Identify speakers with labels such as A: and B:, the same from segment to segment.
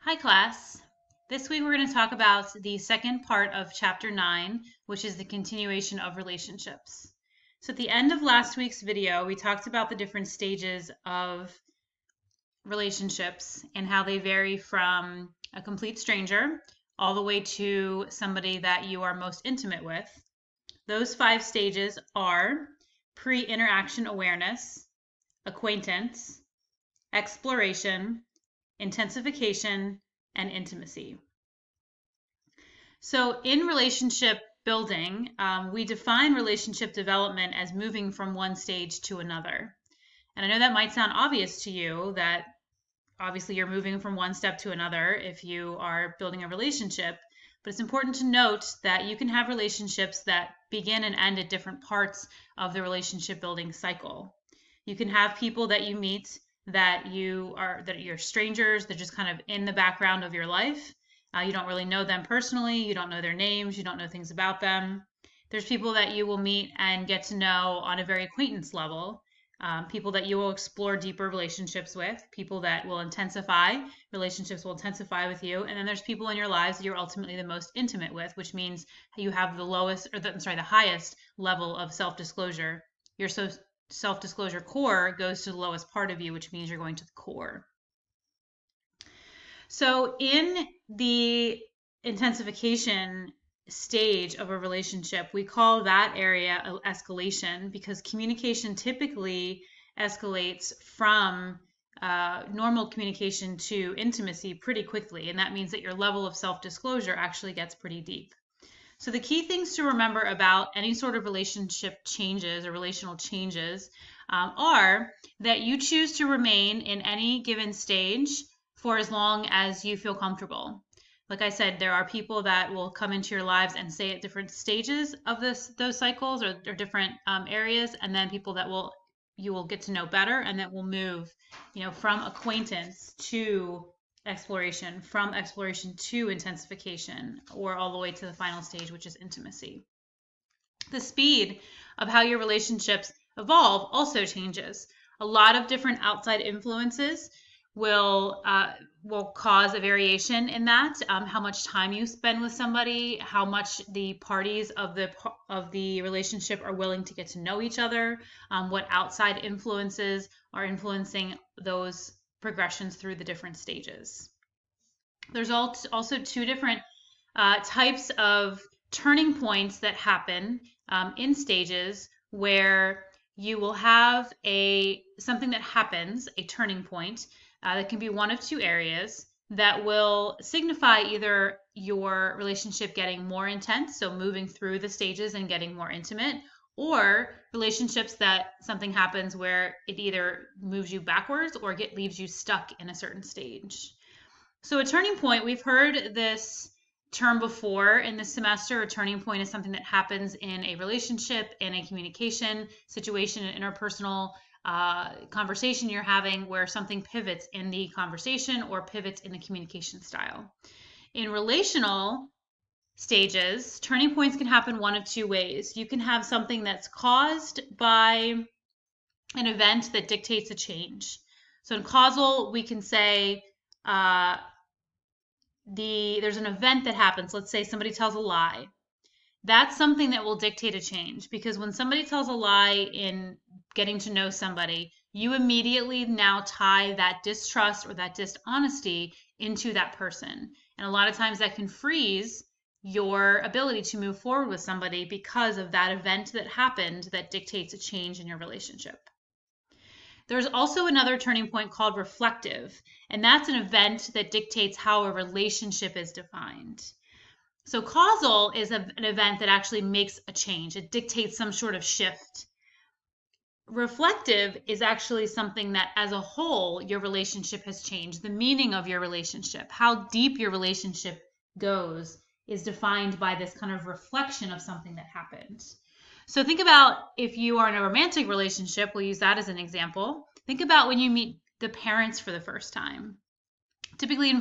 A: Hi class. This week we're going to talk about the second part of chapter 9, which is the continuation of relationships. So at the end of last week's video, we talked about the different stages of relationships and how they vary from a complete stranger all the way to somebody that you are most intimate with. Those 5 stages are pre-interaction awareness, acquaintance, exploration, intensification, and intimacy. So in relationship building, we define relationship development as moving from one stage to another. And I know that might sound obvious to you that obviously you're moving from one step to another if you are building a relationship, but it's important to note that you can have relationships that begin and end at different parts of the relationship building cycle. You can have people that you meet that you're strangers, they're just kind of in the background of your life. You don't really know them personally, you don't know their names, you don't know things about them. There's people that you will meet and get to know on a very acquaintance level, people that you will explore deeper relationships with, people that will intensify, relationships will intensify with you, and then there's people in your lives that you're ultimately the most intimate with, which means you have the highest level of self-disclosure. You're so self-disclosure core goes to the lowest part of you, which means you're going to the core. So in the intensification stage of a relationship, we call that area escalation because communication typically escalates from normal communication to intimacy pretty quickly. And that means that your level of self-disclosure actually gets pretty deep. So the key things to remember about any sort of relationship changes or relational changes are that you choose to remain in any given stage for as long as you feel comfortable. Like I said, there are people that will come into your lives and stay at different stages of those cycles or different areas, and then people that you will get to know better and that will move, from acquaintance to exploration, from exploration to intensification, or all the way to the final stage, which is intimacy. The speed of how your relationships evolve also changes. A lot of different outside influences will cause a variation in that. How much time you spend with somebody, how much the parties of the relationship are willing to get to know each other, what outside influences are influencing those progressions through the different stages. There's also 2 different types of turning points that happen in stages where you will have something that happens, a turning point, that can be one of 2 areas that will signify either your relationship getting more intense, so moving through the stages and getting more intimate, or relationships that something happens where it either moves you backwards or leaves you stuck in a certain stage. So a turning point, we've heard this term before in this semester. A turning point is something that happens in a relationship, in a communication situation, an interpersonal conversation you're having where something pivots in the conversation or pivots in the communication style. In relational stages, turning points can happen one of 2 ways. You can have something that's caused by an event that dictates a change. So in causal, we can say there's an event that happens. Let's say somebody tells a lie. That's something that will dictate a change, because when somebody tells a lie in getting to know somebody, you immediately now tie that distrust or that dishonesty into that person. And a lot of times that can freeze your ability to move forward with somebody because of that event that happened that dictates a change in your relationship. There's also another turning point called reflective, and that's an event that dictates how a relationship is defined. So causal is an event that actually makes a change. It dictates some sort of shift. Reflective is actually something that as a whole, your relationship has changed. The meaning of your relationship, how deep your relationship goes, is defined by this kind of reflection of something that happened. So think about if you are in a romantic relationship, we'll use that as an example. Think about when you meet the parents for the first time. typically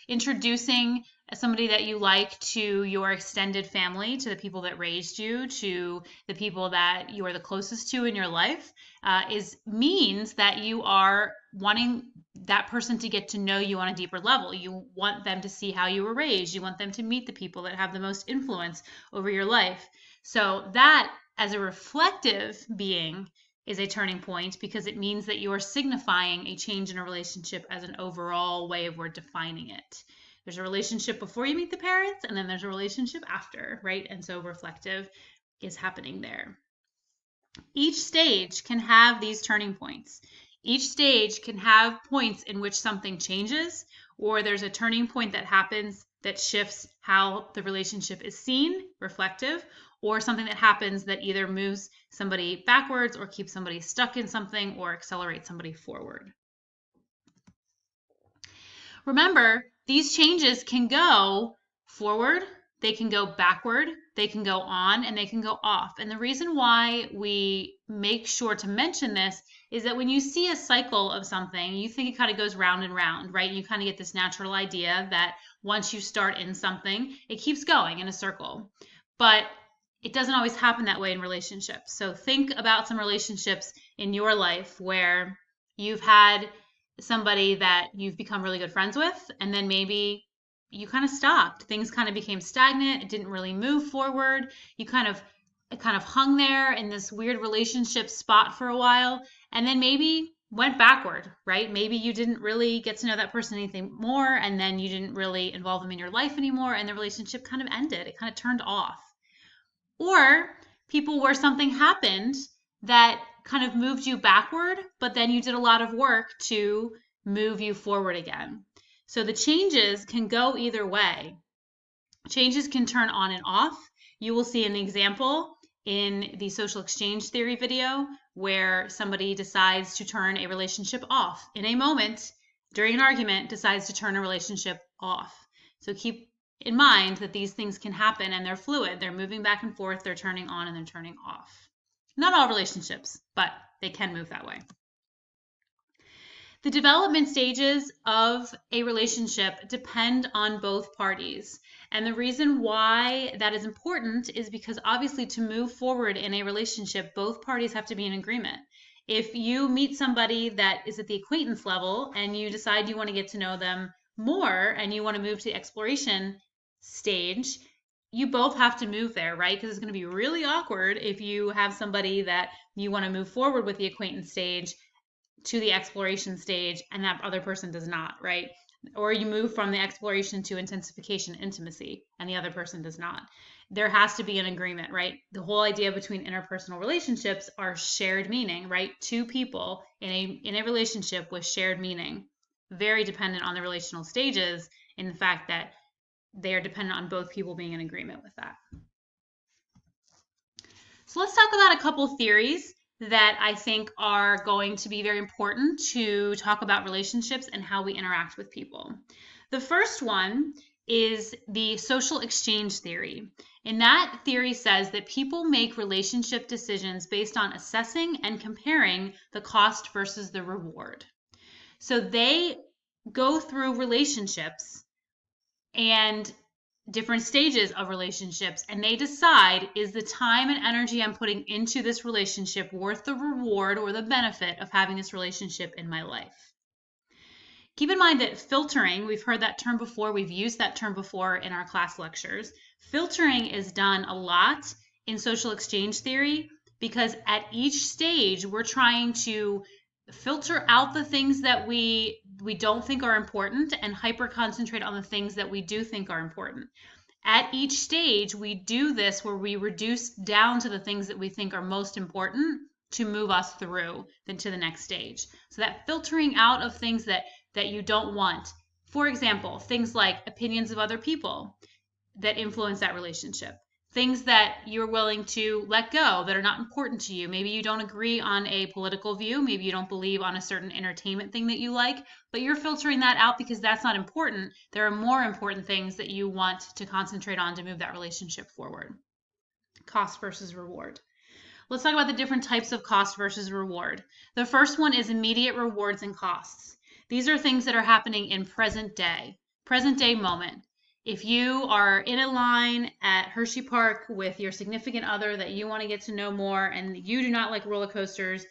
A: introducing somebody that you like to your extended family, to the people that raised you, to the people that you are the closest to in your life, means that you are wanting that person to get to know you on a deeper level. You want them to see how you were raised. You want them to meet the people that have the most influence over your life. So that, as a reflective being, is a turning point because it means that you are signifying a change in a relationship as an overall way of we're defining it. There's a relationship before you meet the parents, and then there's a relationship after, right? And so reflective is happening there. Each stage can have these turning points. Each stage can have points in which something changes, or there's a turning point that happens that shifts how the relationship is seen, reflective, or something that happens that either moves somebody backwards or keeps somebody stuck in something or accelerates somebody forward. Remember, these changes can go forward, they can go backward, they can go on, and they can go off. And the reason why we make sure to mention this is that when you see a cycle of something, you think it kind of goes round and round, right? You kind of get this natural idea that once you start in something, it keeps going in a circle. But it doesn't always happen that way in relationships. So think about some relationships in your life where you've had somebody that you've become really good friends with, and then maybe you kind of stopped. Things kind of became stagnant. It didn't really move forward. You kind of hung there in this weird relationship spot for a while, and then maybe went backward, right? Maybe you didn't really get to know that person anything more, and then you didn't really involve them in your life anymore, and the relationship kind of ended. It kind of turned off. Or people where something happened that kind of moved you backward, but then you did a lot of work to move you forward again. So the changes can go either way. Changes can turn on and off. You will see an example in the social exchange theory video where somebody decides to turn a relationship off in a moment during an argument, decides to turn a relationship off. So keep in mind that these things can happen and they're fluid. They're moving back and forth, they're turning on and they're turning off. Not all relationships, but they can move that way. The development stages of a relationship depend on both parties. And the reason why that is important is because obviously to move forward in a relationship, both parties have to be in agreement. If you meet somebody that is at the acquaintance level and you decide you want to get to know them more and you want to move to the exploration stage, you both have to move there, right? Because it's going to be really awkward if you have somebody that you want to move forward with the acquaintance stage to the exploration stage and that other person does not, right? Or you move from the exploration to intensification, intimacy, and the other person does not. There has to be an agreement, right? The whole idea between interpersonal relationships are shared meaning, right? Two people in a relationship with shared meaning, very dependent on the relational stages in the fact that they are dependent on both people being in agreement with that. So let's talk about a couple theories that I think are going to be very important to talk about relationships and how we interact with people. The first one is the social exchange theory. And that theory says that people make relationship decisions based on assessing and comparing the cost versus the reward. So they go through relationships and different stages of relationships, and they decide, is the time and energy I'm putting into this relationship worth the reward or the benefit of having this relationship in my life? Keep in mind that filtering, we've heard that term before, we've used that term before in our class lectures. Filtering is done a lot in social exchange theory because at each stage we're trying to filter out the things that we don't think are important and hyper concentrate on the things that we do think are important. At each stage, we do this where we reduce down to the things that we think are most important to move us through then to the next stage. So that filtering out of things that you don't want. For example, things like opinions of other people that influence that relationship. Things that you're willing to let go that are not important to you. Maybe you don't agree on a political view. Maybe you don't believe on a certain entertainment thing that you like, but you're filtering that out because that's not important. There are more important things that you want to concentrate on to move that relationship forward. Cost versus reward. Let's talk about the different types of cost versus reward. The first one is immediate rewards and costs. These are things that are happening in present day moment. If you are in a line at Hershey Park with your significant other that you want to get to know more, and you do not like roller coasters,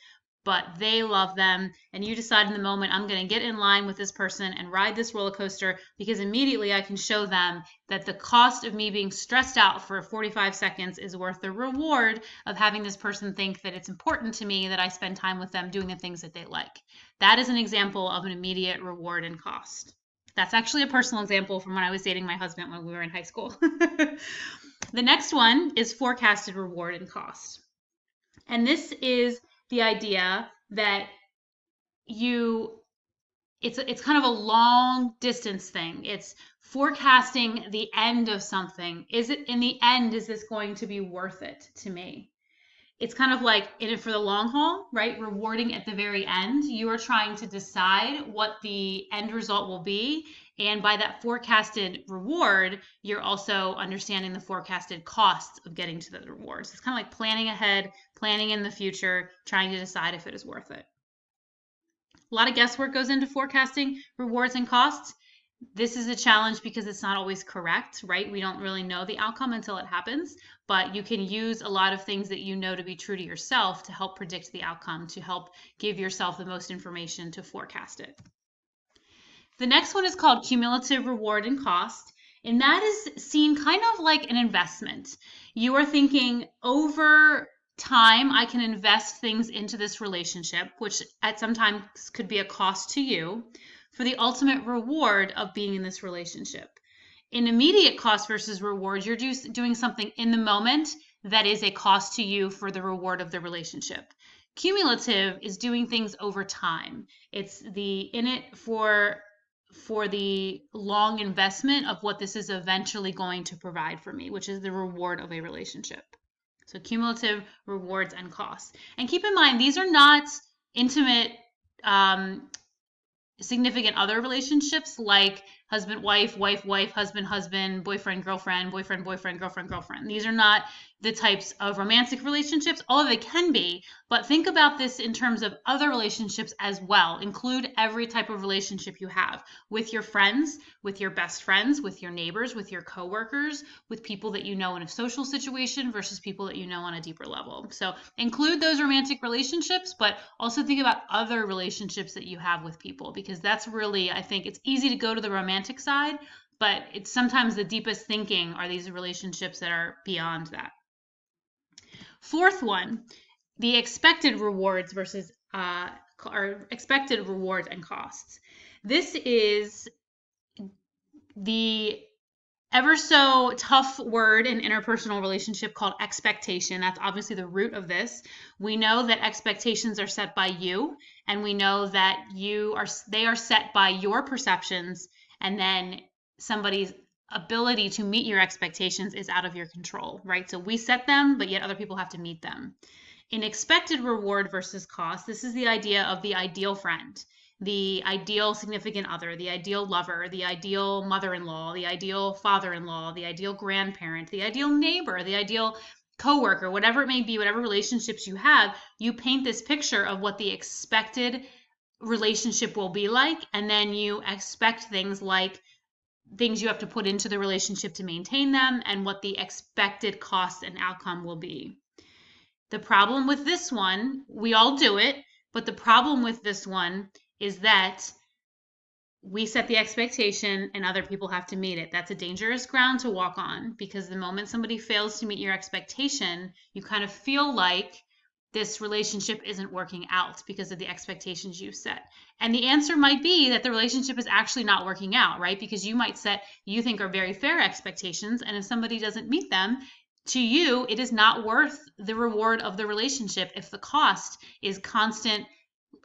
A: but they love them, and you decide in the moment, I'm going to get in line with this person and ride this roller coaster because immediately I can show them that the cost of me being stressed out for 45 seconds is worth the reward of having this person think that it's important to me that I spend time with them doing the things that they like. That is an example of an immediate reward and cost. That's actually a personal example from when I was dating my husband when we were in high school. The next one is forecasted reward and cost. And this is the idea that it's kind of a long distance thing. It's forecasting the end of something. Is it in the end, is this going to be worth it to me? It's kind of like in it for the long haul, right? Rewarding at the very end. You are trying to decide what the end result will be. And by that forecasted reward, you're also understanding the forecasted costs of getting to the rewards. It's kind of like planning ahead, planning in the future, trying to decide if it is worth it. A lot of guesswork goes into forecasting rewards and costs. This is a challenge because it's not always correct, right? We don't really know the outcome until it happens, but you can use a lot of things that you know to be true to yourself to help predict the outcome, to help give yourself the most information to forecast it. The next one is called cumulative reward and cost, and that is seen kind of like an investment. You are thinking over time, I can invest things into this relationship, which at sometimes could be a cost to you, for the ultimate reward of being in this relationship. In immediate cost versus reward, you're just doing something in the moment that is a cost to you for the reward of the relationship. Cumulative is doing things over time. It's the in it for the long investment of what this is eventually going to provide for me, which is the reward of a relationship. So cumulative rewards and costs. And keep in mind, these are not intimate significant other relationships like husband, wife, wife, wife, husband, husband, boyfriend, girlfriend, boyfriend, boyfriend, girlfriend, girlfriend. These are not the types of romantic relationships, although they can be, but think about this in terms of other relationships as well. Include every type of relationship you have with your friends, with your best friends, with your neighbors, with your coworkers, with people that you know in a social situation versus people that you know on a deeper level. So include those romantic relationships, but also think about other relationships that you have with people, because that's really, I think it's easy to go to the romantic side, but it's sometimes the deepest thinking are these relationships that are beyond that. Fourth one, the expected rewards versus or expected rewards and costs. This is the ever so tough word in interpersonal relationship called expectation. That's obviously the root of this. We know that expectations are set by you, and we know that they are set by your perceptions, and then somebody's ability to meet your expectations is out of your control, right? So we set them, but yet other people have to meet them. In expected reward versus cost, this is the idea of the ideal friend, the ideal significant other, the ideal lover, the ideal mother-in-law, the ideal father-in-law, the ideal grandparent, the ideal neighbor, the ideal coworker, whatever it may be, whatever relationships you have, you paint this picture of what the expected relationship will be like, and then you expect things like things you have to put into the relationship to maintain them and what the expected cost and outcome will be. The problem with this one, we all do it, but the problem with this one is that we set the expectation and other people have to meet it. That's a dangerous ground to walk on, because the moment somebody fails to meet your expectation, you kind of feel like this relationship isn't working out because of the expectations you set. And the answer might be that the relationship is actually not working out, right? Because you might set, you think are very fair expectations, and if somebody doesn't meet them, to you, it is not worth the reward of the relationship if the cost is constant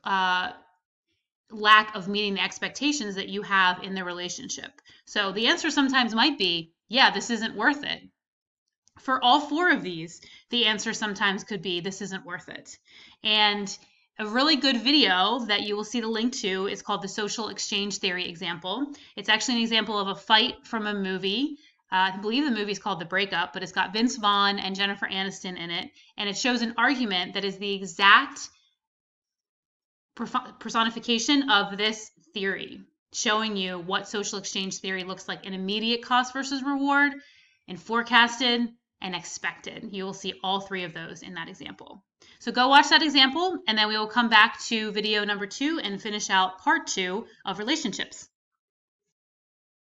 A: lack of meeting the expectations that you have in the relationship. So the answer sometimes might be, yeah, this isn't worth it. For all four of these, the answer sometimes could be, this isn't worth it. And a really good video that you will see the link to is called the social exchange theory example. It's actually an example of a fight from a movie. I believe the movie is called The Breakup, but it's got Vince Vaughn and Jennifer Aniston in it. And it shows an argument that is the exact personification of this theory, showing you what social exchange theory looks like in immediate cost versus reward, and forecasted, and expected. You will see all three of those in that example. So go watch that example, and then we will come back to video number 2 and finish out part 2 of relationships.